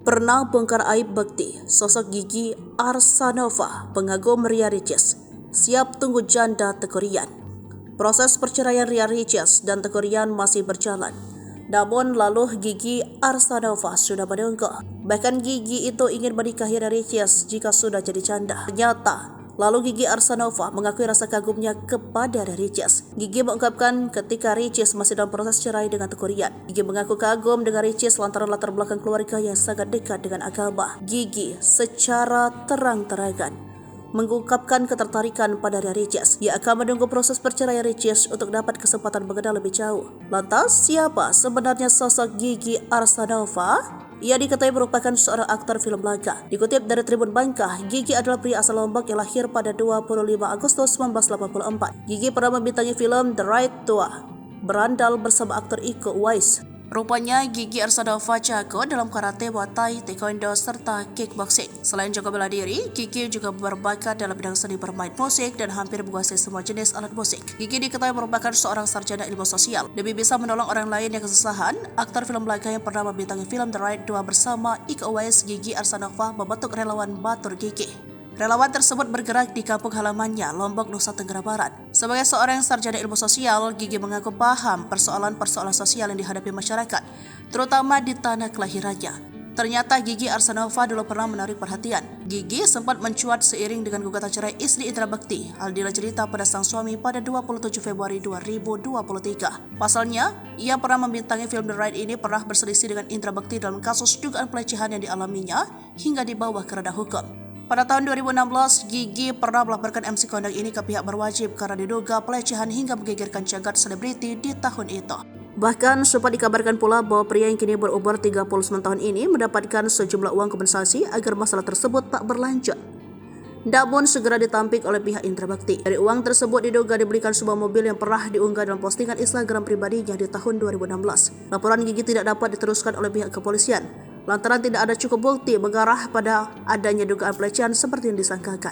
Pernah bongkar aib bakti, sosok Gigi Arsanova, pengagum Ria Ricis, siap tunggu janda Tekurian. Proses perceraian Ria Ricis dan Tekurian masih berjalan. Namun lalu Gigi Arsanova sudah menunggu. Bahkan Gigi itu ingin menikahi Ria Ricis jika sudah jadi janda. Ternyata lalu Gigi Arsanova mengakui rasa kagumnya kepada Ria Ricis. Gigi mengungkapkan ketika Ricis masih dalam proses cerai dengan Tekurian. Gigi mengaku kagum dengan Ricis lantaran latar belakang keluarga yang sangat dekat dengan agama. Gigi secara terang-terangan mengungkapkan ketertarikan pada Ria Ricis. Ia akan menunggu proses perceraian Ricis untuk dapat kesempatan mengenal lebih jauh. Lantas, siapa sebenarnya sosok Gigi Arsanova? Ia diketahui merupakan seorang aktor film laga. Dikutip dari Tribun Bangka, Gigi adalah pria asal Lombok yang lahir pada 25 Agustus 1984. Gigi pernah membintangi film The Right Tua, berandal bersama aktor Iko Uwais. Rupanya Gigi Arsanova jago dalam karate, muay thai, taekwondo, serta kickboxing. Selain jago bela diri, Gigi juga berbakat dalam bidang seni bermain musik dan hampir menguasai semua jenis alat musik. Gigi diketahui merupakan seorang sarjana ilmu sosial. Demi bisa menolong orang lain yang kesusahan, aktor film laga yang pernah membintangi film The Right 2 bersama Iko Uwais, Gigi Arsanova membentuk relawan Batur Gigi. Relawan tersebut bergerak di kampung halamannya, Lombok, Nusa Tenggara Barat. Sebagai seorang sarjana ilmu sosial, Gigi mengaku paham persoalan-persoalan sosial yang dihadapi masyarakat, terutama di tanah kelahirannya. Ternyata Gigi Arsanova dulu pernah menarik perhatian. Gigi sempat mencuat seiring dengan gugatan cerai istri Indra Bekti, Aldila cerita pada sang suami pada 27 Februari 2023. Pasalnya, ia pernah membintangi film The Right ini pernah berselisih dengan Indra Bekti dalam kasus dugaan pelecehan yang dialaminya hingga dibawa ke ranah hukum. Pada tahun 2016, Gigi pernah melaporkan MC kondang ini ke pihak berwajib karena diduga pelecehan hingga menggegerkan jagat selebriti di tahun itu. Bahkan sempat dikabarkan pula bahwa pria yang kini berumur 39 tahun ini mendapatkan sejumlah uang kompensasi agar masalah tersebut tak berlanjut. Namun segera ditampik oleh pihak Indra Bekti. Dari uang tersebut diduga dibelikan sebuah mobil yang pernah diunggah dalam postingan Instagram pribadinya di tahun 2016. Laporan Gigi tidak dapat diteruskan oleh pihak kepolisian lantaran tidak ada cukup bukti mengarah pada adanya dugaan pelecehan seperti yang disangkakan.